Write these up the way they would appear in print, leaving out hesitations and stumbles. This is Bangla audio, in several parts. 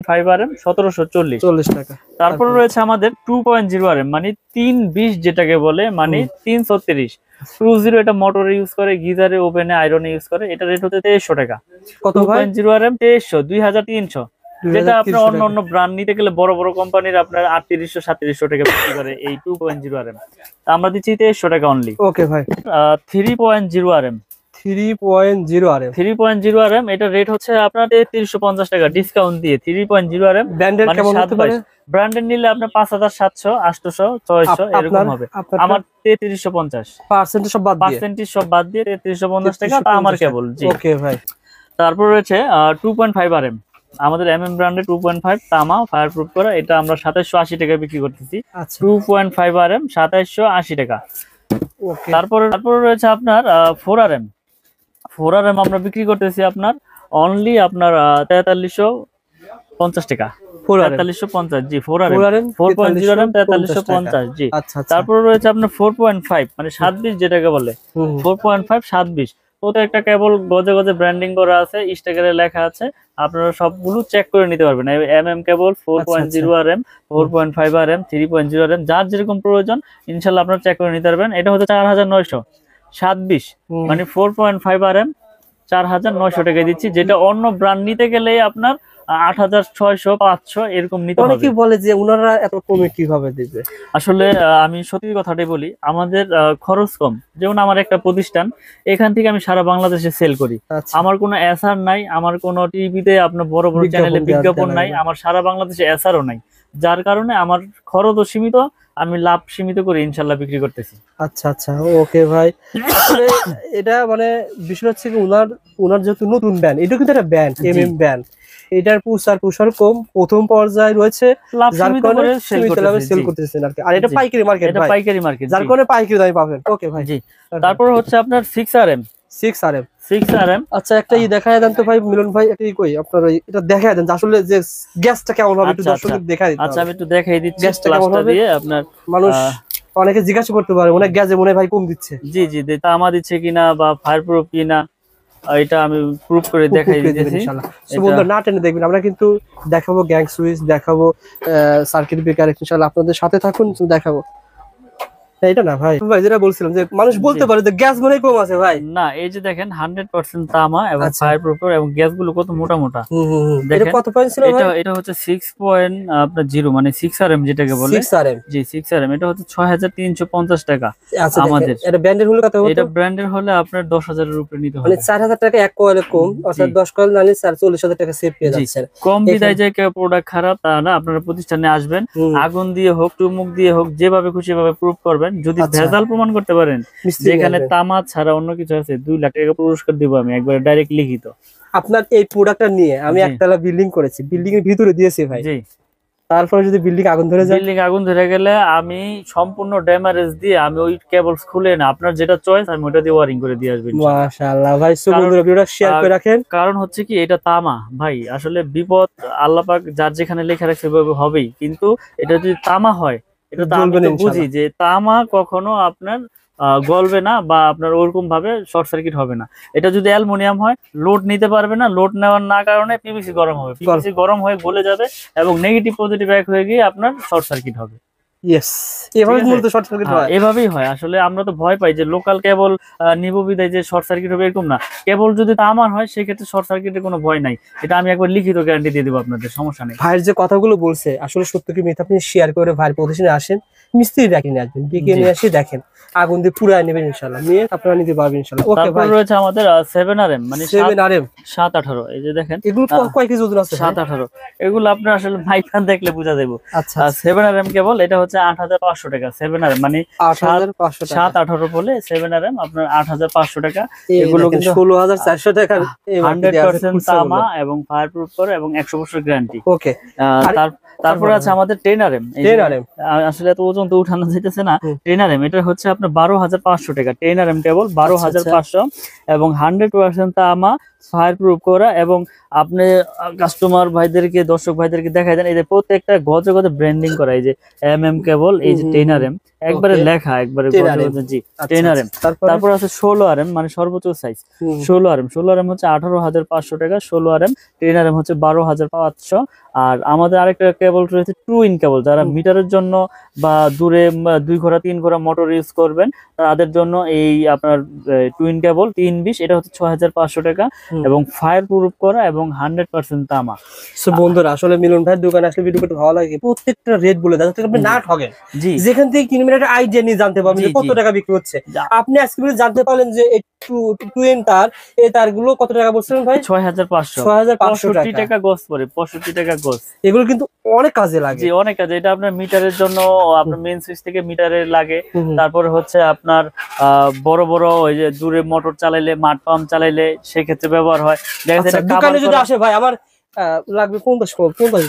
2.5 RM 1740 টাকা। তারপর রয়েছে আমাদের 2.0 RM মানে 320 যেটাকে বলে মানে 330 20 এটা মোটরে ইউজ করে, গিজারে, ওভেনে, আয়রনে ইউজ করে। এটা রেট হচ্ছে 2300 টাকা। কত ভাই? 2.0 RM 2300 2300। যেটা আপনার অন্য অন্য ব্র্যান্ড নিতে গেলে বড় বড় কোম্পানির আপনার 3800 3700 টাকা বিক্রি করে এই 2.0 RM। আমরা দিচ্ছি 2300 টাকা অনলি। ওকে ভাই। 3.0 RM 3.0 RM এটা রেট হচ্ছে আপনার 3350 টাকা ডিসকাউন্ট দিয়ে। 3.0 RM ব্র্যান্ডের কেমন হতে পারে? ব্র্যান্ডের নিলে আপনার 5700 800 600 এরকম হবে। আমার 3350 পার্সেন্টেজ সব বাদ দিয়ে 3350 টাকা আমার কেবল। জি ওকে ভাই। তারপর রয়েছে 2.5 RM আমাদের ব্র্যান্ডের 2.5 তামা ফায়ার প্রুফ করা। এটা আমরা 2780 টাকা বিক্রি করতেছি। 2.5 RM 2780 টাকা। তারপর রয়েছে আপনার 4 RM আমরা বিক্রি করতেছি আপনার অনলি আপনার 4350 টাকা। 4350 জি 4 RM 4.0 RM 4350 জি। তারপর রয়েছে আপনার 4.5 মানে 27 যেটাকে বলে 4.5 27 প্রত্যেকটা কেবল গজে গজে ব্র্যান্ডিং করা আছে, স্টিকারে লেখা আছে। আপনারা সবগুলো চেক করে নিতে পারবেন। কেবল 4.0 RM 4.5 RM 3.0 RM যার যেরকম প্রয়োজন ইনশাআল্লাহ আপনারা চেক করে নিতে পারবেন। এটা হচ্ছে 4927 মানে 4.5 RM 4900 টাকায় দিচ্ছি। যেটা অন্য ব্র্যান্ড নিতে গেলে আপনার 8600 500 এরকম নিতে হবে। অনেকেই বলে যে ওনারা এত কমে কিভাবে দিবে? আসলে আমি সত্যি কথাটাই বলি, আমাদের খরচ কম। যেমন আমার একটা প্রতিষ্ঠান, এখান থেকে আমি সারা বাংলাদেশে সেল করি। আমার কোনো এসআর নাই, আমার কোনো টিভিতে আপনার বড় বড় চ্যানেলে বিজ্ঞাপন নাই, আমার সারা বাংলাদেশে এসআরও নাই। যার কারণে আমার খরচও সীমিত, আমি লাভ সীমিত করে ইনশাল্লাহ বিক্রি করতেছি। আচ্ছা আচ্ছা ওকে ভাই। আসলে এটা মানে বিষয় হচ্ছে কি ওনার যেহেতু নতুন ব্র্যান্ড, এটা কিন্তু একটা ব্র্যান্ড ব্র্যান্ড, এটার প্রসার কম, প্রথম পর্যায়ে রয়েছে যার কারণে সেল করতেছেন আর কি। আর এটা পাইকারি মার্কেট ভাই, পাইকারি মার্কেট যার কারণে পাইকারি দামে পাবেন। ওকে ভাই জি। তারপর হচ্ছে আপনার 6 RM। আচ্ছা একটা দেখায় দেন তো ভাই মিলন ভাই, এটা কই আপনার এটা দেখায় দেন আসলে যে গ্যাসটা কেমন হবে একটু দর্শকদের দেখায় দিতে। আচ্ছা আমি একটু দেখাই দিচ্ছি গ্যাসটা কেমন হবে দিয়ে। আপনার মানুষ অনেকে জিজ্ঞাসা করতে পারে অনেক গ্যাসে মনে ভাই কম দিচ্ছে। জি জি তামা দিচ্ছে কিনা বা ফায়ার প্রুফ কিনা, এটা আমি প্রুফ করে দেখাই দিতেছি ইনশাআল্লাহ। সো বন্ধুরা না টেনে দেখবেন, আমরা কিন্তু দেখাবো গ্যাং সুইচ, দেখাবো সার্কিট ব্রেকার, ইনশাআল্লাহ আপনাদের সাথে থাকুন, দেখাবো। এটা না ভাই যেটা বলছিলাম যে মানুষ বলতে পারে যে গ্যাস মনে কম আছে ভাই। না এই যে দেখেন 100% তামা এবং ফায়ার প্রুফ এবং গ্যাসগুলো কত মোটা মোটা। দেখেন কত পয়েন্ট ছিল ভাই? এটা হচ্ছে 6.0 মানে 6 RM যেটাকে বলে। 6 RM জি 6 RM এটা হচ্ছে 6350 টাকা আমাদের। এটা ব্র্যান্ডের হলে কত হতো? এটা ব্র্যান্ডের হলে আপনার 10000 এর উপরে নিতে হবে। মানে 4000 টাকা এক কয়েলে কম, অর্থাৎ 10 কয়েল নিলে 44000 টাকা সেভ পেয়ে যাচ্ছেন। কম বিদায় যে কেউ প্রোডাক্ট খারাপ তা না, আপনারা প্রতিষ্ঠানে আসবেন, আগুন দিয়ে হোক চুমুক দিয়ে হোক যেভাবে খুশি ভাবে প্রুফ করবেন। যদি ভেজাল প্রমাণ করতে পারেন যেখানে তামা ছাড়া অন্য কিছু আছে 2 লাখ টাকা পুরস্কার দিব আমি একবারে ডাইরেক্ট লিখিত। আপনার এই প্রোডাক্টটা নিয়ে আমি একতলা বিল্ডিং করেছি, বিল্ডিং এর ভিতরে দিয়েছি ভাই। জি তারপরে যদি বিল্ডিং আগুন ধরে যায়, বিল্ডিং আগুন ধরে গেলে আমি সম্পূর্ণ ড্যামেজ দিয়ে আমি ওই কেবলস খুলে না, আপনার যেটা চয়েস আমি ওটা দিয়ে ওয়্যারিং করে দিয়ে আসবেন। মাশাআল্লাহ ভাই, বন্ধুরা ভিডিওটা শেয়ার করে রাখেন। কারণ হচ্ছে কি এটা তামা ভাই, আসলে বিপদ আল্লাহ পাক যার যেখানে লেখা রাখছে সেভাবে হবেই, কিন্তু এটা যদি তামা হয় এটা তো আমি তো বুঝি যে তামা কখনো আপনার গলবে না বা আপনার ওরকম ভাবে শর্ট সার্কিট হবে না। এটা যদি অ্যালুমিনিয়াম হয় লোড নিতে পারবে না, লোড নেওয়ার না কারণে পিভিসি গরম হবে, পিভিসি গরম হয়ে গলে যাবে এবং নেগেটিভ পজিটিভ এক হয়ে গিয়ে আপনার শর্ট সার্কিট হবে। এভাবেই হয়। আসলে আমরা তো ভয় পাই যে লোকাল কেবল নিব বিদায় যে শর্ট সার্কিট হবে, এরকম না। কেবল যদি তামার হয় সেক্ষেত্রে শর্ট সার্কিটের কোনো ভয় নাই। এটা আমি একবার লিখিত গ্যারান্টি দিয়ে দেবো আপনাদের, সমস্যা নেই। ভাইয়ের যে কথাগুলো বলছে আসলে সত্য কি মিথ্যা আপনি শেয়ার করে ভাইয়ের প্রতিষ্ঠানে আসেন, মিস্ত্রি ডাকি নিয়ে আসবেন, ডেকে নিয়ে আসি দেখেন আগুন দিয়ে পুরাই নেবেন ইনশাআল্লাহ, নিয়ে আপনারা নিতে পারবেন ইনশাআল্লাহ। ওকে ভাই রয়েছে আমাদের 7 RM মানে 7 RM 718। এই যে দেখেন এগুলো কয় কেজি ওজন আছে? 718। এগুলো আপনার আসলে মাইকান দেখলে বোঝা যাবে। আচ্ছা 7 RM কেবল এটা হচ্ছে 8500 টাকা। 7 RM মানে 718 বলে 7 RM আপনার 8500 টাকা। এগুলো কিন্তু 16400 টাকা 100% তামা এবং ফায়ার প্রুফ করে এবং 100 বছর গ্যারান্টি। ওকে তারপর আছে আমাদের 10 RM। আসলে এত ওজন তো উঠানো যাইতেছে না। 10 RM এটা হচ্ছে আপনার 12500 টাকা। 10 RM কেবল 12500 এবং 100% তামা ফায়ার প্রুফ করা। এবং আপনি কাস্টমার ভাইদেরকে দর্শক ভাইদেরকে দেখাই দেন এই যে প্রত্যেকটা গজে গজে ব্র্যান্ডিং করা। এই যে কেবল এই যে 10 RM একবারে লেখা একবারে জি 10RM। তারপর আছে 16RM মানে সর্বোচ্চ সাইজ 16RM হচ্ছে 18,500 টাকা, 16RM 10RM হচ্ছে 12,500। আর আমাদের আরেকটা কেবল রয়েছে টুইন কেবল, যারা মিটারের জন্য বা দূরে 2 ঘোড়া 3 ঘোড়া মোটর ইউজ করবেন তাদের জন্য এই আপনার টুইন কেবল 320, এটা হচ্ছে 6,500 টাকা এবং ফায়ার প্রুফ করা এবং 100% তামা। সো বন্ধুরা আসলে মিলন ভাইয়ের দোকানে আসলে ভিডিও করতে ভালো লাগে, প্রত্যেকটা রেট বলে দেয় যাতে আপনি না ঠকেন, জি যেখান থেকে কিনবেন একটা আইডিয়া নিয়ে জানতে পারবেন যে কত টাকা বিক্রি হচ্ছে। আপনি আজকে জানতে পারলেন যে টুইন তার এই তারগুলো কত টাকা বলছিলেন ভাই? 6,500 টাকা গজ পড়ে, 65 টাকা গজ। এগুলো কিন্তু অনেক কাজে লাগে, জি অনেক কাজে। এটা আপনার মিটারের জন্য, আপনার মেইন সুইচ থেকে মিটারে লাগে। তারপরে হচ্ছে আপনার বড় বড় ওই যে দূরে মোটর চালাইলে, মাঠ পাম্প চালাইলে সেক্ষেত্রে ব্যবহার হয়। দেখা যাচ্ছে দোকানে যদি আসে ভাই আমার লাগবে 50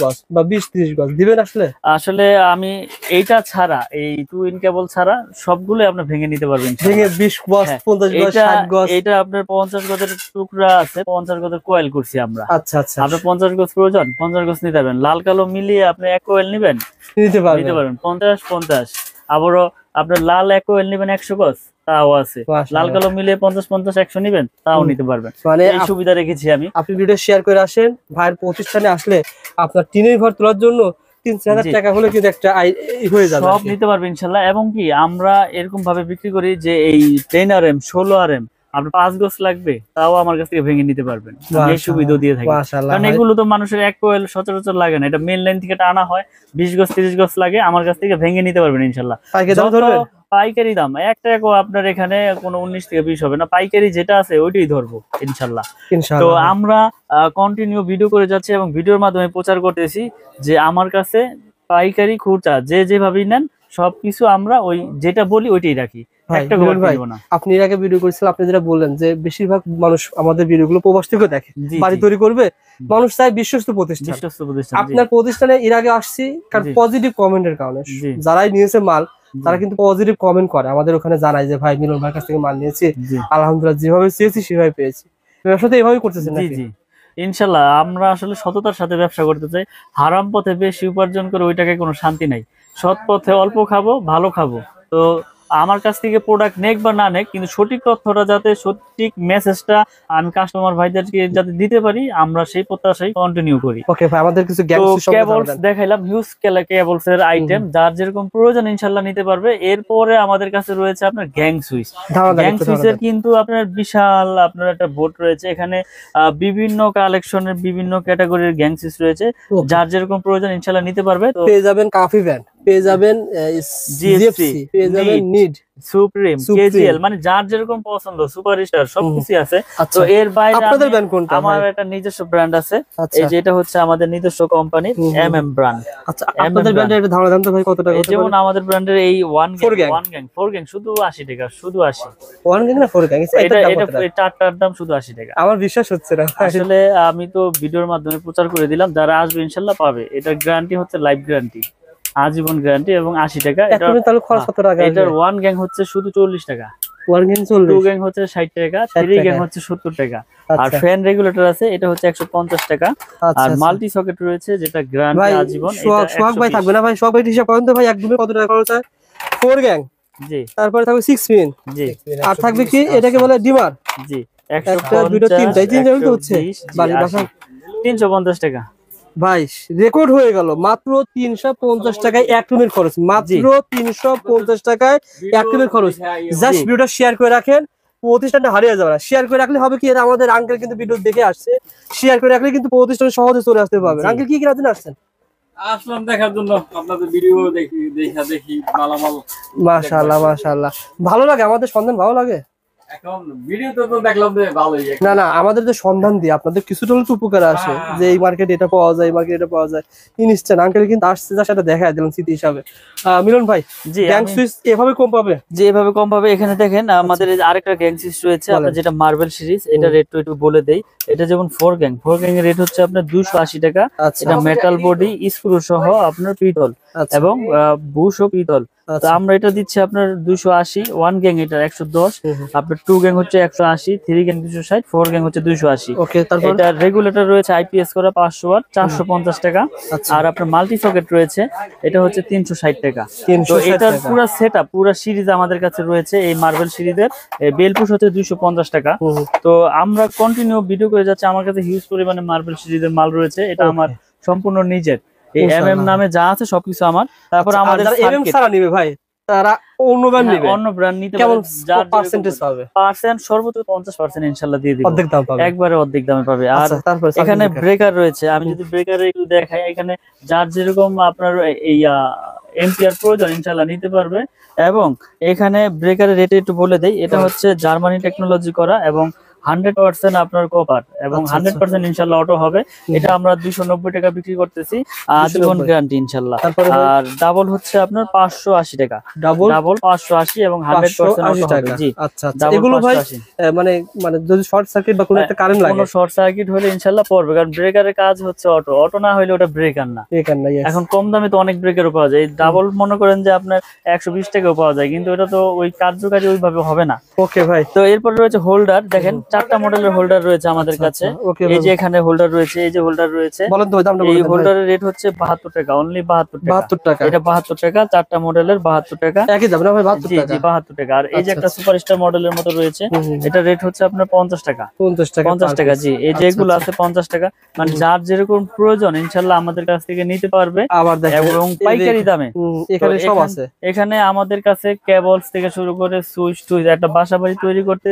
গজ বা 20-30 গজ দিবেন আসলে? আসলে আমি এইটা ছাড়া, এই টুইন কেবল ছাড়া সবগুলো আপনি ভেঙে নিতে পারবেন, ভেঙে 20 গজ 50 গজ 60 গজ। এটা আপনার 50 গজের টুকরা আছে, 50 গজের কয়েল করছি আমরা। আচ্ছা আচ্ছা, আপনার 50 গজ প্রয়োজন, 50 গজ নিতে পারবেন। লাল কালো মিলিয়ে আপনি এক কয়েল নিবেন, নিতে পারবেন 50-50। আবারও আপনার লাল এক কয়েল নিবেন 100 গজ, তাও আছে। লাল কালো মিলিয়ে 50-50-100 নিবেন, তাও নিতে পারবেন। মানে এই সুবিধা রেখেছি আমি। আপনি ভিডিও শেয়ার করে আসেন, ভাইয়ের প্রতিষ্ঠানে আসলে আপনার টিনের ঘর তোলার জন্য 3-4 হাজার টাকা হলে কিন্তু একটা হয়ে যাবে, সব নিতে পারবেন ইনশাআল্লাহ। এবং কি আমরা এরকম ভাবে বিক্রি করি যে এই 10RM 16RM আপনার 5 গজ লাগবে, তাও আমার কাছ থেকে ভেঙে নিতে পারবেন, এই সুবিধা দিয়ে থাকি। কারণ এগুলো তো মানুষের এক কোয়েল সচরাচর লাগে না, এটা মেইন লাইন থেকে টানা হয়, 20 গজ 30 গজ লাগে, আমার কাছ থেকে ভেঙে নিতে পারবেন ইনশাআল্লাহ। পাইকারি দাম 1 টাকা আপনার এখানে কোনো 19 থেকে 20 হবে না, পাইকারি যেটা আছে ওইটাই ধরবো ইনশাআল্লাহ। তো আমরা কন্টিনিউ ভিডিও করে যাচ্ছি এবং ভিডিওর মাধ্যমে প্রচার করতেছি যে আমার কাছে পাইকারি খুচরা যে যেভাবেই নেন সবকিছু আমরা ওই যেটা বলি ওইটাই রাখি। আপনি এর আগে ভিডিও করেছিলেন, আপনি যেটা বললেন যে বেশিরভাগ মানুষ আমাদের ভিডিওগুলো প্রবাস থেকে দেখে, বাড়ি তৈরি করবে, মানুষ চায় বিশ্বস্ত প্রতিষ্ঠান। আপনার প্রতিষ্ঠানে এর আগে আসছি কারণ পজিটিভ কমেন্টের কারণে, যারাই নিয়েছে মাল তারা কিন্তু পজিটিভ কমেন্ট করে, আমাদের ওখানে জানায় যে ভাই মিলন ভাইয়ের কাছ থেকে মাল নিয়েছি, আলহামদুলিল্লাহ যেভাবে চেয়েছি সেভাবে পেয়েছি। ব্যবসা তো এভাবেই করতেছেন নাকি? ইনশাল্লাহ আমরা আসলে সততার সাথে ব্যবসা করতে চাই। হারাম পথে বেশি উপার্জন করে ওই টাকায় কোনো শান্তি নাই, সৎ পথে অল্প খাবো, ভালো খাবো। তো আমার কাছ থেকে প্রোডাক্ট নেক বা না নেক, কিন্তু সঠিক তথ্যটা যাতে, সঠিক মেসেজটা আমি কাস্টমার ভাইদেরকে যাতে দিতে পারি, আমরা সেই প্রত্যাশাই কন্টিনিউ করি। ওকে ভাই, আমাদের কিছু কেবলস দেখাইলাম, হিউজ কেবলস এর আইটেম, যার যেরকম প্রয়োজন ইনশাআল্লাহ নিতে পারবে। এরপরে আমাদের কাছে রয়েছে আপনার গ্যাং সুইচ। গ্যাং সুইচের কিন্তু আপনার বিশাল আপনার একটা বোর্ড রয়েছে, এখানে বিভিন্ন কালেকশনের বিভিন্ন ক্যাটাগরির গ্যাং সুইচ রয়েছে, যার যেরকম প্রয়োজন ইনশাআল্লাহ নিতে পারবে। তো পেয়ে যাবেন কাফি ভ্যান, পেয়ে যাবেন জিএফসি, পেয়ে যাবেন নিড, সুপ্রিম, কেজিএল, মানে যার যেরকম পছন্দ, সুপারস্টার সবকিছু আছে। তো এর বাইরে আপনাদের ব্র্যান্ড কোনটা? আমার একটা নিজস্ব ব্র্যান্ড আছে, এই যেটা হচ্ছে আমাদের নিজস্ব কোম্পানি এমএম ব্র্যান্ড। আচ্ছা, আপনাদের ব্র্যান্ডের একটা ধারণা দেন তো ভাই কত টাকা? যেমন আমাদের ব্র্যান্ডের এই ওয়ান গ্যাং শুধু 80 টাকা, শুধু 80। ওয়ান গ্যাং না 4 গ্যাং? এটা চারটার দাম শুধু 80 টাকা। আমার বিশ্বাস হচ্ছে না আসলে, আমি তো ভিডিওর মাধ্যমে প্রচার করে দিলাম, যারা আসবে ইনশাআল্লাহ পাবে। এটার গ্যারান্টি হচ্ছে লাইফ গ্যারান্টি, আজীবন গ্যারান্টি এবং 80 টাকা। এটার ওয়ান গ্যাং হচ্ছে শুধু 40 টাকা, ওয়ান গ্যাং 40, টু গ্যাং হচ্ছে 60 টাকা, থ্রি গ্যাং হচ্ছে 70 টাকা। আর ফ্যান রেগুলেটর আছে, এটা হচ্ছে 150 টাকা। আর মাল্টি সকেট রয়েছে যেটা গ্যারান্টি আজীবন। সোহাগ ভাই থাকবে না ভাই? সোহাগ ভাই হিসাব করেন তো ভাই, একদমই কত টাকা খরচ হয়? 4 গ্যাং, জি। তারপরে থাকবে 6 পিন, জি। আর থাকবে কি এটাকে বলে ডিমার, জি। 150, 2টা 3টা, 3 তো হচ্ছে 350 টাকা। ভাই রেকর্ড হয়ে গেল, মাত্র 350 টাকায় এক রুমের খরচ, মাত্র 350 টাকায় এক রুমের খরচ। জাস্ট ভিডিওটা শেয়ার করে রাখেন, প্রতিষ্ঠানটা হারিয়ে যাবে না। শেয়ার করে রাখলে হবে কি, আমাদের আঙ্কেল কিন্তু ভিডিও দেখে আসছে, শেয়ার করে রাখলে কিন্তু প্রতিষ্ঠানে সহজে চলে আসতে পারবে। আঙ্কেল কি রাতেন আসছেন? আসলাম দেখার জন্য, আপনাদের ভিডিও দেখি মালামাল। মাশাআল্লাহ মাশাআল্লাহ, ভালো লাগে আমাদের সন্ধান, ভালো লাগে। এখন ভিডিওতে তো দেখলাম যে ভালোই। না না, আমাদের যে সন্ধান দিয়ে আপনাদের কিছুটা হলে তো উপকার আসে, যে এই মার্কেটে এটা পাওয়া যায়, এই মার্কেটে এটা পাওয়া যায়। ইনস্ট্যান্ট আঙ্কেল কিন্তু আসছে, যা সেটা দেখায় দিলাম স্মৃতি হিসাবে। মিলন ভাই, জি, গ্যাং সুইচ এভাবে কম পাবে? জি, এভাবে কম পাবে। এখানে দেখেন আমাদের আরেকটা গ্যাং সুইচ রয়েছে, আপনার যেটা মার্বেল সিরিজ, এটা রেট একটু বলে দেই। এটা যেমন 4 গ্যাং এর রেট হচ্ছে আপনার 280 টাকা। এটা মেটাল বডি, স্ক্রু সহ আপনার পিতল এবং বুশ ও পিতল তো আমরা এটা দিচ্ছি আপনার 280, 1 গ্যাং এটা 110, আপনার 2 গ্যাং হচ্ছে 180, 3 গ্যাং 260, 4 গ্যাং হচ্ছে 280। ওকে, তারপর এটা রেগুলেটর রয়েছে আইপিএস করা 500 ওয়াট, 450 টাকা। আর আপনার মাল্টি সকেট রয়েছে, এটা হচ্ছে 360 টাকা। তো এটার পুরো সেটআপ পুরো সিরিজ আমাদের কাছে রয়েছে, এই মার্বেল সিরিজের। বেল পুশ হচ্ছে 250 টাকা। তো আমরা কন্টিনিউ ভিডিও করে যাচ্ছি, আমার কাছে হিউজ পরিমাণে মার্বেল সিরিজের মাল রয়েছে, এটা আমার সম্পূর্ণ নিজের। এই এমএম নামে যা আছে সবকিছু আমার। তারপর আমাদের এমএম ছাড়া নিবে ভাই, তারা অন্য ব্র্যান্ড নিবে, অন্য ব্র্যান্ড নিতে কেমন যার পার্সেন্টেজ পাবে? পার্সেন্ট সর্বোচ্চ 50% ইনশাআল্লাহ দিয়ে দিব, অর্ধেক দাম পাবে, একবারে অর্ধেক দামে পাবে। আর তারপর এখানে ব্রেকার রয়েছে, আমি যদি ব্রেকারে একটু দেখাই, এখানে যার যেরকম আপনার এই এম্পিয়ার প্রয়োজন ইনশাআল্লাহ নিতে পারবে। এবং এখানে ব্রেকারের রেট একটু বলে দেই, এটা হচ্ছে জার্মানি টেকনোলজি করা এবং 100% আপনার কপার এবং 100% ইনশাআল্লাহ অটো হবে। এটা আমরা 290 টাকা বিক্রি করতেছি, আজীবন গ্যারান্টি ইনশাআল্লাহ। আর ডাবল হচ্ছে আপনার 580 টাকা, ডাবল 580 এবং 100% অটো হবে। জি আচ্ছা আচ্ছা, এগুলো ভাই মানে মানে যদি শর্ট সার্কিট বা কোনো একটা কারেন্ট লাগে, কোনো শর্ট সার্কিট হলে ইনশাআল্লাহ পড়বে, কারণ ব্রেকারের কাজ হচ্ছে অটো, অটো না হলে ওটা ব্রেকার না। এখন কম দামে তো অনেক ব্রেকারও পাওয়া যায়, ডাবল মনে করেন যে আপনার 120 টাকাও পাওয়া যায়, কিন্তু এটা তো ওই কার্যকারী ওইভাবে হবে না। ওকে ভাই, তো এরপর রয়েছে হোল্ডার, দেখেন 4টা মডেলের হোল্ডার রয়েছে আমাদের কাছে। এই যে এখানে হোল্ডার রয়েছে, এই যে হোল্ডার রয়েছে, বলেন তো দামটা বলেন। এই হোল্ডারের রেট হচ্ছে 72 টাকা, অনলি 72 টাকা। এটা 72 টাকা, 4টা মডেলের 72 টাকা, একই দাম না ভাই? 72 টাকা, জি 72 টাকা। আর এই যে একটা সুপারস্টার মডেলের মতো রয়েছে, এটা রেট হচ্ছে আপনার 50 টাকা, 50 টাকা। জি, এই যে এগুলো আছে 50 টাকা। মানে যার যেরকম প্রয়োজন ইনশাআল্লাহ আমাদের কাছ থেকে নিতে পারবে, এবং পাইকারি দামে। এখানে সব আছে, এখানে আমাদের কাছে কেবলস থেকে শুরু করে সুইচ টুইচ, একটা বাসাবাড়ি তৈরি করতে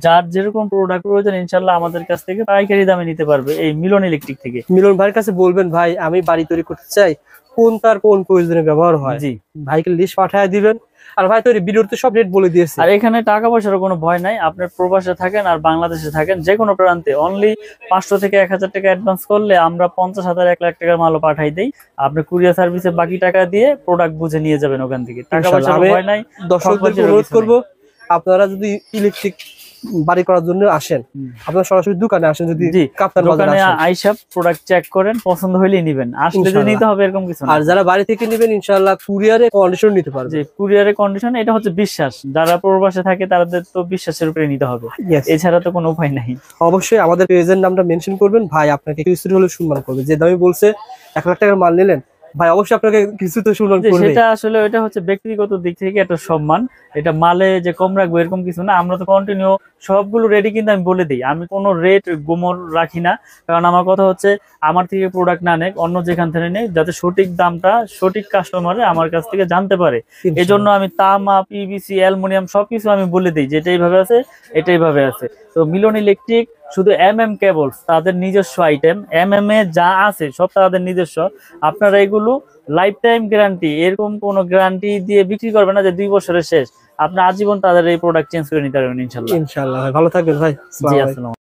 যার যেরকম প্রোডাক্ট প্রয়োজন ইনশাআল্লাহ আমাদের কাছ থেকে পাইকারি দামে নিতে পারবে এই মিলন ইলেকট্রিক থেকে। মিলন ভাইয়ের কাছে বলবেন, ভাই আমি বাড়ি তৈরি করতে চাই, কোন তার কোন প্রয়োজনে ব্যবহার হয়, জি ভাইকে লিস্ট পাঠিয়ে দিবেন। আর ভাই তৈরি ভিডিওতে সব রেট বলে দিয়েছে। আর এখানে টাকা পয়সার কোনো ভয় নাই, আপনার প্রবাসে থাকেন আর বাংলাদেশে থাকেন, যে কোনো প্রান্তে অনলি 500 থেকে 1000 টাকা অ্যাডভান্স করলে আমরা 50,000 1 লাখ টাকার মালও পাঠাই দেই। আপনি কুরিয়ার সার্ভিসে বাকি টাকা দিয়ে প্রোডাক্ট বুঝে নিয়ে যাবেন ওখান থেকে, টাকা পয়সার ভয় নাই। দর্শকদেরকে অনুরোধ করবো, আপনারা যদি ইলেকট্রিক বাড়ি করার জন্য আসেন, আপনারা সরাসরি দোকানে আসেন, যদি দোকানে আইসা প্রোডাক্ট চেক করেন, পছন্দ হইলেই নেবেন, আসলে যে নিতে হবে এরকম কিছু না। আর যারা বাড়ি থেকে নেবেন ইনশাআল্লাহ কুরিয়ারে কন্ডিশন নিতে পারবে। জি, কুরিয়ারে কন্ডিশন, এটা হচ্ছে বিশ্বাস, যারা প্রবাসে থাকে তাদের তো বিশ্বাসের উপরে নিতে হবে, এছাড়া তো কোনো উপায় নাই। অবশ্যই আমাদের পেজের নামটা মেনশন করবেন, ভাই আপনাকে কিছু হলে সম্মান করবে। যে দামে বলছে 1 লাখ টাকার মাল নিলেন, ভাই অবশ্যই আপনাকে কিছু তো সম্মান করবে। সেটা আসলে ওটা হচ্ছে ব্যক্তিগত দিক থেকে একটা সম্মান, এটা মালে যে কম রাখবো এরকম কিছু না। আমরা তো কন্টিনিউ সবগুলো রেডি, কিন্তু আমি বলে দিই আমি কোনো রেট গোমর রাখি না, কারণ আমার কথা হচ্ছে আমার থেকে প্রোডাক্ট না নেক, অন্য যেখান থেকে নেই, যাতে সঠিক দামটা সঠিক কাস্টমারে আমার কাছ থেকে জানতে পারে। এজন্য আমি তামা, পিভিসি, অ্যালুমিনিয়াম সবকিছু আমি বলে দিই যে এটা এইভাবে আছে, এটা এইভাবে আছে। তো মিলন ইলেকট্রিক শুধু এমএম কেবলস তাদের নিজস্ব আইটেম, এমএম এ যা আছে সব তাদের নিজস্ব। আপনারা এগুলো লাইফ টাইম গ্যারান্টি, এরকম কোনো গ্যারান্টি দিয়ে বিক্রি করবে না যে 2 বছরের শেষ, আপনি আজীবন তাদের এই প্রোডাক্ট চেঞ্জ করে নিতে পারবেন ইনশাআল্লাহ। ইনশাআল্লাহ ভাই, ভালো থাকবেন ভাই। জি, আসসালাম।